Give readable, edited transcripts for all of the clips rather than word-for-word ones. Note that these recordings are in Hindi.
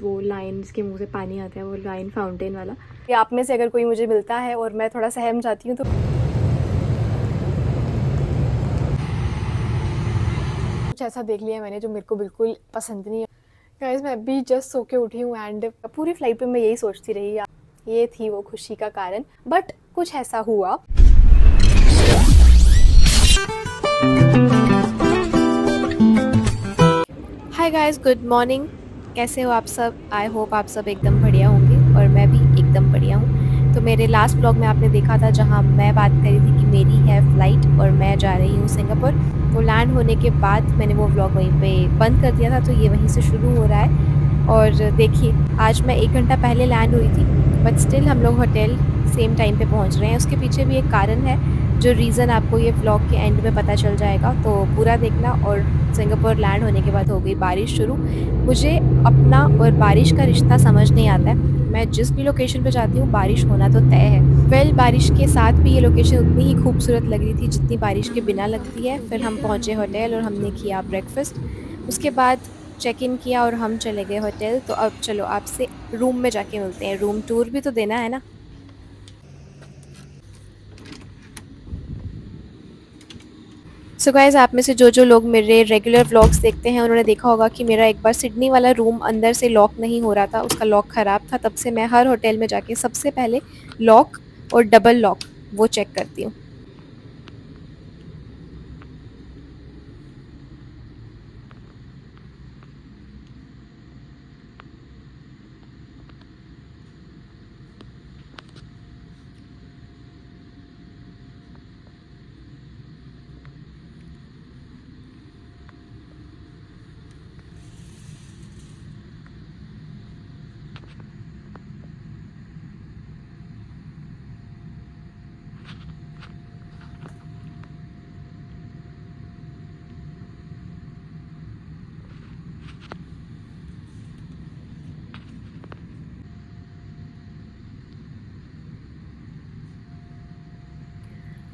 वो लाइन जिसके मुंह से पानी आता है, वो लाइन फाउंटेन वाला। या आप में से अगर कोई मुझे मिलता है और मैं थोड़ा सहम जाती हूँ तो कुछ ऐसा देख लिया मैंने जो मेरे को बिल्कुल पसंद नहीं है। गाइस मैं अभी जस्ट सो के उठी हूँ एंड पूरी फ्लाइट पे मैं यही सोचती रही, ये थी वो खुशी का कारण, बट कुछ ऐसा हुआ। Hi guys, good morning. कैसे हो आप सब? आई होप आप सब एकदम बढ़िया होंगे और मैं भी एकदम बढ़िया हूँ। तो मेरे लास्ट ब्लॉग में आपने देखा था जहाँ मैं बात करी थी कि मेरी है फ़्लाइट और मैं जा रही हूँ सिंगापुर। तो लैंड होने के बाद मैंने वो व्लॉग वहीं पे बंद कर दिया था, तो ये वहीं से शुरू हो रहा है। और देखिए, आज मैं 1 घंटा पहले लैंड हुई थी, बट स्टिल हम लोग होटल सेम टाइम पे पहुँच रहे हैं। उसके पीछे भी एक कारण है, जो रीज़न आपको ये व्लॉग के एंड में पता चल जाएगा, तो पूरा देखना। और सिंगापुर लैंड होने के बाद हो गई बारिश शुरू। मुझे अपना और बारिश का रिश्ता समझ नहीं आता है। मैं जिस भी लोकेशन पे जाती हूँ बारिश होना तो तय है। वेल, बारिश के साथ भी ये लोकेशन उतनी ही खूबसूरत लग रही थी जितनी बारिश के बिना लगती है। फिर हम पहुँचे होटल और हमने किया ब्रेकफास्ट। उसके बाद चेक इन किया और हम चले गए होटल। तो अब चलो आपसे रूम में जाके मिलते हैं, रूम टूर भी तो देना है ना। सो गाइस, आप में से जो लोग मेरे रेगुलर व्लॉग्स देखते हैं उन्होंने देखा होगा कि मेरा एक बार सिडनी वाला रूम अंदर से लॉक नहीं हो रहा था, उसका लॉक ख़राब था। तब से मैं हर होटल में जाके सबसे पहले लॉक और डबल लॉक वो चेक करती हूँ।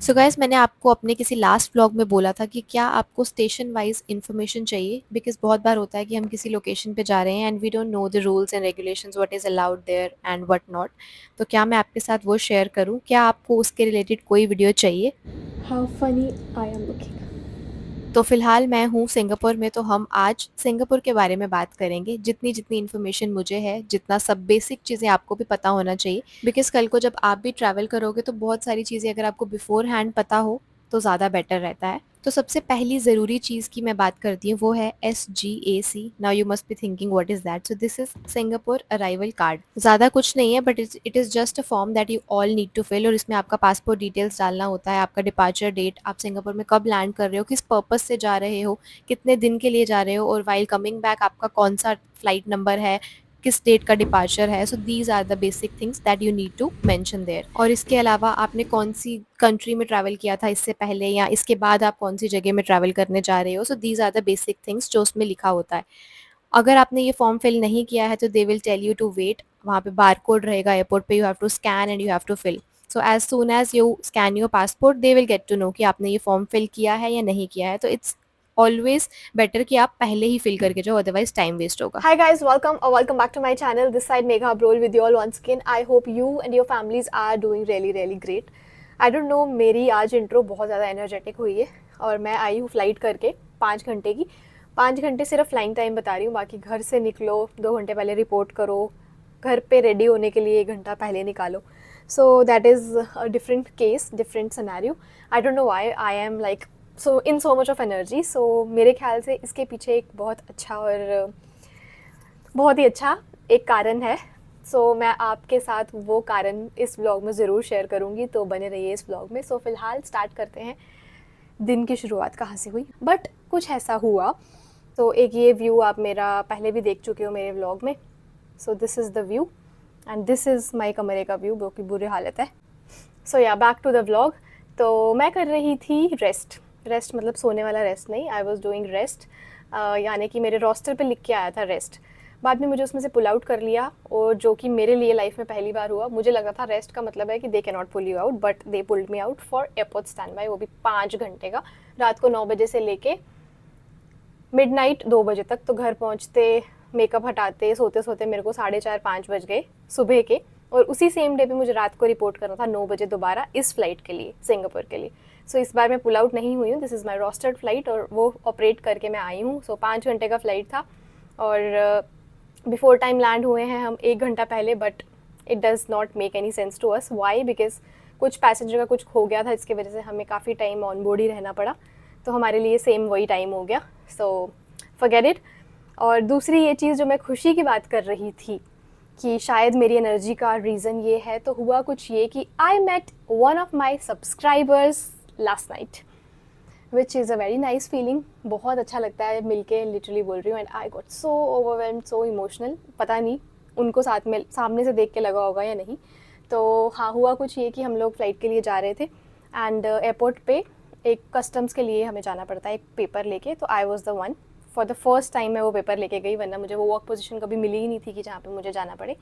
सो गाइस, मैंने आपको अपने किसी लास्ट व्लॉग में बोला था कि क्या आपको स्टेशन वाइज इन्फॉर्मेशन चाहिए, बिकॉज बहुत बार होता है कि हम किसी लोकेशन पे जा रहे हैं and we don't know the rules and regulations, what is allowed there and what not. तो क्या मैं आपके साथ वो शेयर करूं? क्या आपको उसके रिलेटेड कोई वीडियो चाहिए? How funny I am looking. तो फ़िलहाल मैं हूँ सिंगापुर में, तो हम आज सिंगापुर के बारे में बात करेंगे। जितनी जितनी इन्फॉर्मेशन मुझे है, जितना सब बेसिक चीज़ें आपको भी पता होना चाहिए, बिकॉज़ कल को जब आप भी ट्रैवल करोगे तो बहुत सारी चीज़ें अगर आपको बिफ़ोर हैंड पता हो तो ज़्यादा बेटर रहता है। तो सबसे पहली ज़रूरी चीज़ की मैं बात करती हूँ, वो है SGAC। Now you must be thinking what is that? So this is Singapore arrival card. ज़्यादा कुछ नहीं है, but it is just a form that you all need to fill. और इसमें आपका पासपोर्ट डिटेल्स डालना होता है, आपका डिपार्चर डेट, आप सिंगापुर में कब लैंड कर रहे हो, किस पर्पस से जा रहे हो, कितने दिन के लिए जा रहे हो, और वाइल कमिंग बैक आपका कौन सा फ्लाइट नंबर है, किस डेट का डिपार्चर है। So these are the basic things that you need to mention there. और इसके अलावा आपने कौन सी कंट्री में ट्रैवल किया था इससे पहले, या इसके बाद आप कौन सी जगह में ट्रैवल करने जा रहे हो। So these are the basic things जो उसमें लिखा होता है। अगर आपने ये फॉर्म फिल नहीं किया है तो they will tell you to wait. वहाँ पे बारकोड रहेगा एयरपोर्ट पे, you have to scan and you have to fill. So as soon as you scan your passport they will get to know कि आपने ये फॉर्म फिल किया है या नहीं किया है। तो इट्स ऑलवेज बेटर कि आप पहले ही फिल करके जाओ, अदरवाइज टाइम वेस्ट होगा। Hi guys, welcome back to my channel. This side Megha Abrol with you all once again. I hope you and your families are doing really great. I don't know, मेरी आज इंट्रो बहुत ज़्यादा एनर्जेटिक हुई है और मैं आई हूँ फ्लाइट करके 5 घंटे की। 5 घंटे सिर्फ फ्लाइंग टाइम बता रही हूँ, बाकी घर से निकलो 2 घंटे पहले रिपोर्ट करो, घर पे रेडी होने के लिए 1 घंटा पहले निकालो। So that is a different case, different scenario. I don't know why I am like so in so much of energy. So मेरे ख्याल से इसके पीछे एक बहुत अच्छा और बहुत ही अच्छा एक कारण है। सो मैं आपके साथ वो कारण इस व्लॉग में ज़रूर शेयर करूँगी, तो बने रहिए इस व्लॉग में। सो फ़िलहाल स्टार्ट करते हैं। दिन की शुरुआत कहाँ से हुई, बट कुछ ऐसा हुआ। तो एक ये व्यू आप मेरा पहले भी देख चुके हो मेरे व्लॉग में। सो this is the view and this is my कमरे का व्यू, जो कि बुरी हालत है। सो या बैक टू द व्लॉग। तो मैं कर रही थी रेस्ट मतलब सोने वाला रेस्ट नहीं, आई वॉज डूइंग रेस्ट। यानी कि मेरे रोस्टर पे लिख के आया था रेस्ट। बाद में मुझे उसमें से पुल आउट कर लिया, और जो कि मेरे लिए लाइफ में पहली बार हुआ। मुझे लगा था रेस्ट का मतलब है कि they can not pull you out, but they pulled me out for airport stand by, वो भी 5 घंटे का। रात को 9 बजे से लेके मिडनाइट 2 बजे तक। तो घर पहुँचते मेकअप हटाते सोते सोते मेरे को 4:30-5 बज गए सुबह के। और उसी सेम डे पे मुझे रात को रिपोर्ट करना था 9 बजे दोबारा इस फ्लाइट के लिए, सिंगापुर के लिए। सो इस बार मैं पुल आउट नहीं हुई हूँ, दिस इज़ माई रोस्टर्ड फ्लाइट और वो ऑपरेट करके मैं आई हूँ। सो 5 घंटे का फ्लाइट था और बिफोर टाइम लैंड हुए हैं हम 1 घंटा पहले, but it does not make any sense to us. Why? Because कुछ पैसेंजर का कुछ खो गया था, इसकी वजह से हमें काफ़ी टाइम ऑन बोर्ड ही रहना पड़ा। तो हमारे लिए सेम वही टाइम हो गया। So forget it. और दूसरी ये चीज़ जो मैं खुशी की बात कर रही थी कि शायद मेरी एनर्जी का रीज़न ये है, तो हुआ कुछ ये कि I met one of my subscribers last night, which is a very nice feeling. बहुत अच्छा लगता है मिलके, लिटरली बोल रही हूँ। And I got so overwhelmed, so emotional. पता नहीं उनको साथ में सामने से देख के लगा होगा या नहीं। तो हाँ, हुआ कुछ ये कि हम लोग फ़्लाइट के लिए जा रहे थे एंड एयरपोर्ट पे एक कस्टम्स के लिए हमें जाना पड़ता है एक पेपर लेके। तो I was the one, for the first time मैं वो पेपर लेके गई, वरना मुझे वो वर्क पोजीशन कभी मिली ही नहीं थी कि जहाँ पे मुझे जाना पड़े।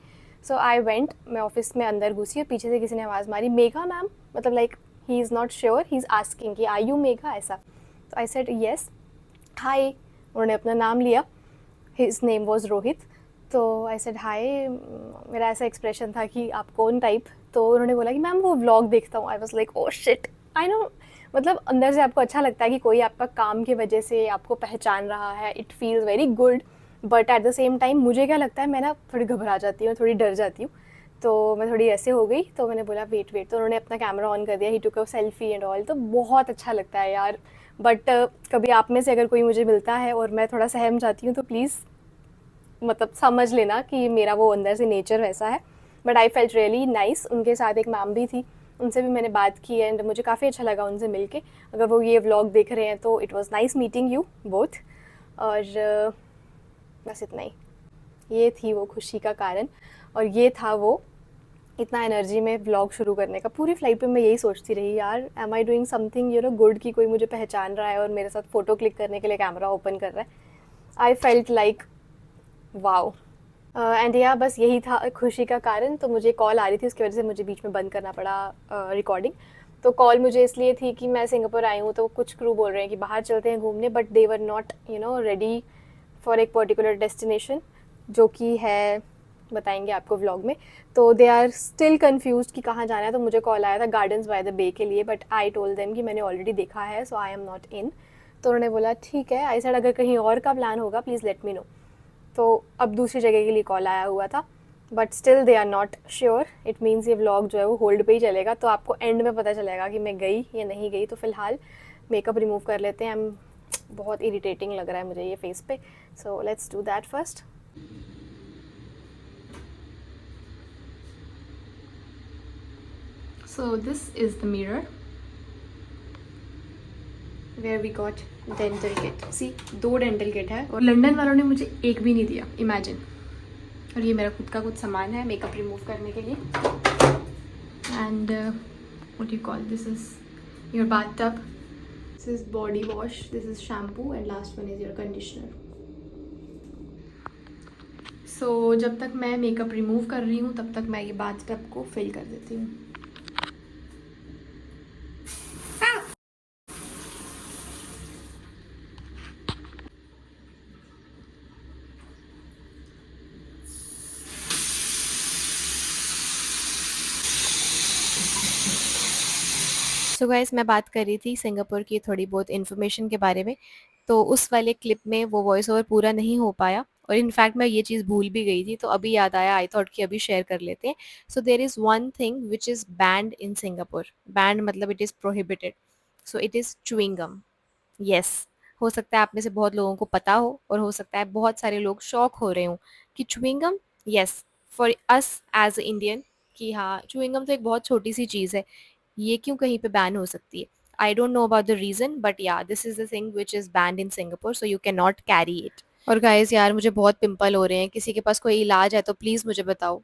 सो आई वेंट, मैं ऑफिस में अंदर घुसी और पीछे से किसी ने आवाज़ मारी, मेघा मैम, मतलब like he is not sure, he is asking कि आर यू मेघा, ऐसा। तो आई सेड येस, हाय। उन्होंने अपना नाम लिया, हिज नेम वॉज रोहित। तो आई सेड हाय, मेरा ऐसा एक्सप्रेशन था कि आप कौन टाइप। तो उन्होंने बोला कि मैम वो व्लॉग देखता हूँ। I was like oh shit, I know. मतलब अंदर से आपको अच्छा लगता है कि कोई आपका काम की वजह से आपको पहचान रहा है, it feels very good. But at the same time मुझे क्या लगता है, मैं ना थोड़ी घबरा जाती हूँ, थोड़ी डर जाती हूँ। तो मैं थोड़ी ऐसे हो गई, तो मैंने बोला वेट वेट। तो उन्होंने अपना कैमरा ऑन कर दिया, ही टुक अ सेल्फी एंड ऑल। तो बहुत अच्छा लगता है यार। बट कभी आप में से अगर कोई मुझे मिलता है और मैं थोड़ा सहम जाती हूँ तो प्लीज़ मतलब समझ लेना कि मेरा वो अंदर से नेचर वैसा है। But I felt really nice. उनके साथ एक मैम भी थी, उनसे भी मैंने बात की एंड मुझे काफ़ी अच्छा लगा उनसे मिलके। अगर वो ये व्लॉग देख रहे हैं तो it was nice meeting you both. और बस इतना ही, ये थी वो खुशी का कारण और ये था वो इतना एनर्जी में व्लॉग शुरू करने का। पूरी फ्लाइट पे मैं यही सोचती रही, यार am I doing something good, कि कोई मुझे पहचान रहा है और मेरे साथ फ़ोटो क्लिक करने के लिए कैमरा ओपन कर रहा है। I felt like wow. And या बस यही था खुशी का कारण। तो मुझे कॉल आ रही थी, उसकी वजह से मुझे बीच में बंद करना पड़ा रिकॉर्डिंग। तो कॉल मुझे इसलिए थी कि मैं सिंगापुर आई हूँ, तो कुछ क्रू बोल रहे हैं कि बाहर चलते हैं घूमने, but they were not ready for एक पर्टिकुलर डेस्टिनेशन, जो कि है, बताएंगे आपको व्लॉग में। तो दे आर स्टिल कन्फ्यूज कि कहाँ जाना है। तो मुझे कॉल आया था गार्डन्स बाय द बे के लिए, बट आई टोल्ड देम कि मैंने ऑलरेडी देखा है, सो आई एम नॉट इन। तो उन्होंने बोला ठीक है, आई सेड अगर कहीं और का प्लान होगा प्लीज़ लेट मी नो। तो अब दूसरी जगह के लिए कॉल आया हुआ था, but still they are not sure. It means ये व्लॉग जो है वो होल्ड पे ही चलेगा। तो आपको एंड में पता चलेगा कि मैं गई या नहीं गई। तो फिलहाल मेकअप रिमूव कर लेते हैं। बहुत इरिटेटिंग लग रहा है मुझे ये फेस पे, so let's do that first. So this is the mirror where we got dental kit. See, 2 dental kit है और लंदन वालों ने मुझे एक भी नहीं दिया, इमेजिन। और ये मेरा खुद का कुछ सामान है मेकअप रिमूव करने के लिए। And what you call this is your bath tub, this is body wash, this is shampoo and last one is your conditioner. So जब तक मैं मेकअप रिमूव कर रही हूँ तब तक मैं ये बाथ टब को फिल कर देती हूँ। सो गाइस, मैं बात कर रही थी सिंगापुर की थोड़ी बहुत इन्फॉर्मेशन के बारे में। तो उस वाले क्लिप में वो वॉइस ओवर पूरा नहीं हो पाया और इनफैक्ट मैं ये चीज़ भूल भी गई थी, तो अभी याद आया, आई थॉट कि अभी शेयर कर लेते हैं। So there is one thing which is banned in Singapore. Banned मतलब it is prohibited. So it is chewing gum. Yes, हो सकता है आप में से बहुत लोगों को पता हो और हो सकता है बहुत सारे लोग शॉक हो रहे हों कि chewing gum, yes, for us as a Indian, कि हाँ च्युइंगम तो एक बहुत छोटी सी चीज़ है, ये क्यों कहीं पे बैन हो सकती है। I don't know about the reason, but yeah this is the thing which is banned in Singapore, so you can not carry it. और गाइस यार, मुझे बहुत पिंपल हो रहे हैं, किसी के पास कोई इलाज है तो प्लीज़ मुझे बताओ।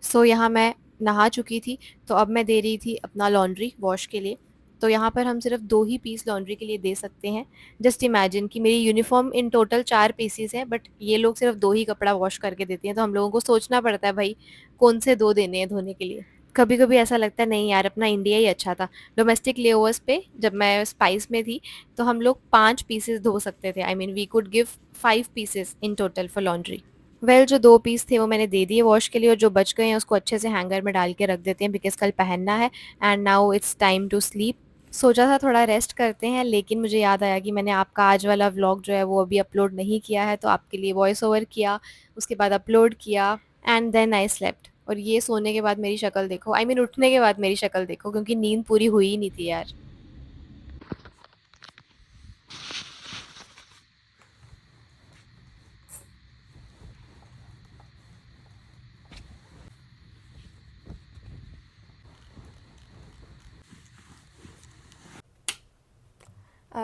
सो यहाँ मैं नहा चुकी थी, तो अब मैं दे रही थी अपना लॉन्ड्री वॉश के लिए। तो यहाँ पर हम सिर्फ 2 ही पीस लॉन्ड्री के लिए दे सकते हैं। जस्ट इमेजिन कि मेरी यूनिफॉर्म इन टोटल 4 पीसेस हैं, बट ये लोग सिर्फ 2 ही कपड़ा वॉश करके देते हैं। तो हम लोगों को सोचना पड़ता है भाई कौन से 2 देने हैं धोने के लिए। कभी-कभी ऐसा लगता है नहीं यार अपना इंडिया ही अच्छा था। डोमेस्टिक लेओवर्स पे जब मैं स्पाइस में थी, तो हम लोग 5 पीसेस धो सकते थे। I mean we could give 5 pieces in total for laundry. जो 2 पीस थे वो मैंने दे दिए वॉश के लिए, और जो बच गए हैं उसको अच्छे से हैंगर में डाल के रख देते हैं बिकॉज़ कल पहनना है। And now it's time to sleep. सोचा था थोड़ा रेस्ट करते हैं, लेकिन मुझे याद आया कि मैंने आपका आज वाला व्लॉग जो है वो अभी अपलोड नहीं किया है, तो आपके लिए वॉइस ओवर किया, उसके बाद अपलोड किया एंड देन आई स्लेप्ट। और ये सोने के बाद मेरी शक्ल देखो, आई मीन उठने के बाद मेरी शक्ल देखो, क्योंकि नींद पूरी हुई ही नहीं थी यार।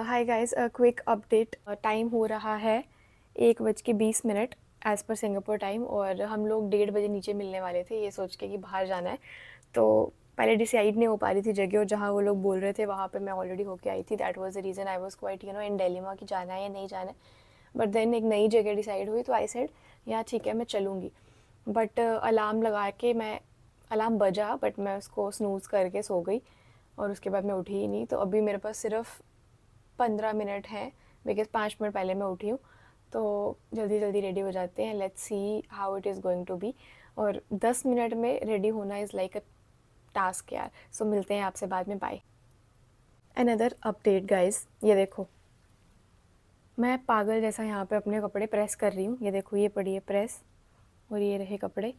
Hi guys, quick update. Time हो रहा है 1:20 एज़ पर सिंगापुर टाइम, और हम लोग 1:30 बजे नीचे मिलने वाले थे, ये सोच के कि बाहर जाना है। तो पहले डिसाइड नहीं हो पा रही थी जगह, और जहाँ वो लोग बोल रहे थे वहाँ पे मैं ऑलरेडी होके आई थी। That was the reason I was quite in dilemma कि जाना है या नहीं जाना है। बट देन एक नई जगह डिसाइड हुई, तो आई सेड या ठीक है मैं चलूँगी। बट अलार्म लगा के मैं, अलार्म बजा बट मैं उसको स्नूज़ करके सो गई, और उसके बाद मैं उठी ही नहीं। तो अभी मेरे पास सिर्फ 15 मिनट है, बिकॉज 5 मिनट पहले मैं उठी हूँ। तो जल्दी जल्दी रेडी हो जाते हैं, let's see how it is going to be. और 10 मिनट में रेडी होना इज़ लाइक अ टास्क यार। सो मिलते हैं आपसे बाद में, बाय। अनदर अपडेट गाइज, ये देखो मैं पागल जैसा यहाँ पे अपने कपड़े प्रेस कर रही हूँ। ये देखो ये पड़ी है प्रेस, और ये रहे कपड़े।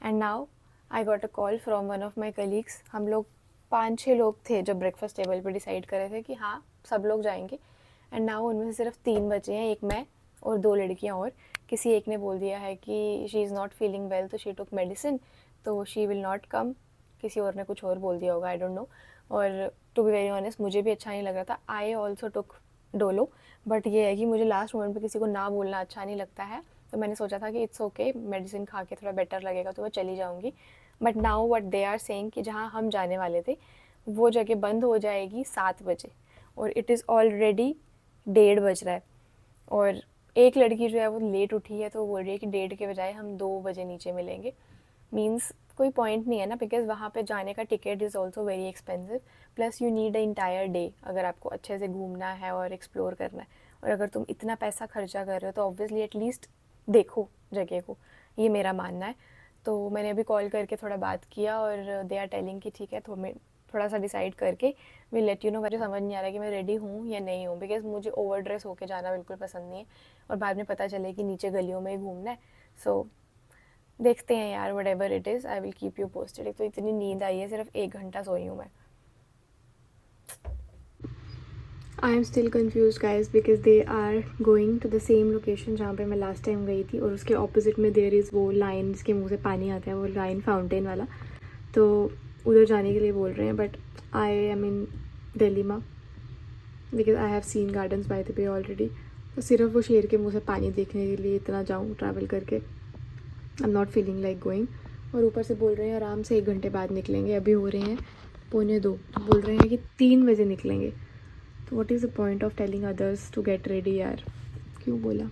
And now I got a call from one of my colleagues. हम लोग 5-6 लोग थे जब ब्रेकफास्ट टेबल पे डिसाइड करे थे कि हाँ सब लोग जाएंगे। एंड नाउ उनमें से सिर्फ 3 बचे हैं, एक मैं और 2 लड़कियाँ। और किसी एक ने बोल दिया है कि she is not feeling well, तो शी टुक मेडिसिन, तो शी विल नॉट कम। किसी और ने कुछ और बोल दिया होगा, आई डोंट नो। और टू बी वेरी ऑनेस्ट मुझे भी अच्छा नहीं लग रहा था। I also took Dolo, but ये है कि मुझे लास्ट मोमेंट पे किसी को ना बोलना अच्छा नहीं लगता है। तो मैंने सोचा था कि इट्स ओके, मेडिसिन खा के थोड़ा बेटर लगेगा तो मैं चली जाऊँगी। But now what they are saying कि जहाँ हम जाने वाले थे वो जगह बंद हो जाएगी 7 बजे, और इट इज़ ऑलरेडी 1:30 बज रहा है। और एक लड़की जो है वो लेट उठी है, तो वो बोल रही है कि 1:30 के बजाय हम 2 बजे नीचे मिलेंगे। मीन्स कोई पॉइंट नहीं है ना, बिकॉज वहाँ पे जाने का ticket is also very expensive. Plus you need a entire day अगर आपको अच्छे से घूमना है और एक्सप्लोर करना है। और अगर तुम इतना पैसा खर्चा कर रहे हो तो ऑब्वियसली एटलीस्ट देखो जगह को, ये मेरा मानना है। तो मैंने अभी कॉल करके थोड़ा बात किया, और दे आर टेलिंग कि ठीक है, तो मैं थोड़ा सा डिसाइड करके विल लेट यू नो। मुझे समझ नहीं आ रहा कि मैं रेडी हूँ या नहीं हूँ, बिकॉज मुझे ओवर ड्रेस होके जाना बिल्कुल पसंद नहीं है, और बाद में पता चले कि नीचे गलियों में ही घूमना है। सो देखते हैं यार, what ever it is I will keep you posted. एक तो इतनी नींद आई है, सिर्फ 1 घंटा सोई हूँ मैं। I am still confuse guys, because they are going to the same location जहाँ पे मैं लास्ट टाइम गई थी, और उसके ऑपोजिट में देर इज़ वो लाइन जिसके मुँह से पानी आता है, वो लाइन फाउंटेन वाला। तो उधर जाने के लिए बोल रहे हैं, बट आई एम इन दिल्ली में, because I have seen gardens by the way already. तो सिर्फ वो शेर के मुँह से पानी देखने के लिए इतना जाऊँ ट्रैवल करके, I am not feeling like going. और ऊपर से बोल रहे हैं आराम से 1 घंटे बाद निकलेंगे, अभी हो रहे हैं 1:45, तो बोल रहे हैं कि 3 बजे निकलेंगे। तो what is the point of telling others to get ready यार, क्यों बोला।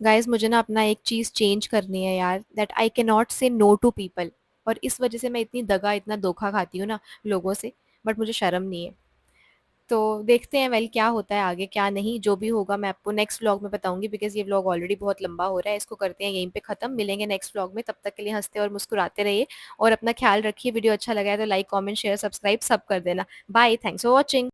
गाइस मुझे ना अपना एक चीज़ चेंज करनी है यार, दैट आई कैन नॉट से नो टू पीपल। और इस वजह से मैं इतनी दगा, इतना धोखा खाती हूँ ना लोगों से, बट मुझे शर्म नहीं है। तो देखते हैं वेल क्या होता है आगे क्या नहीं, जो भी होगा मैं आपको नेक्स्ट व्लॉग में बताऊंगी, बिकॉज ये व्लॉग ऑलरेडी बहुत लंबा हो रहा है। इसको करते हैं यहीं पे खत्म, मिलेंगे नेक्स्ट व्लॉग में। तब तक के लिए हंसते और मुस्कुराते रहिए, और अपना ख्याल रखिए। वीडियो अच्छा लगा है तो लाइक कमेंट शेयर सब्सक्राइब सब कर देना। Bye, thanks for watching.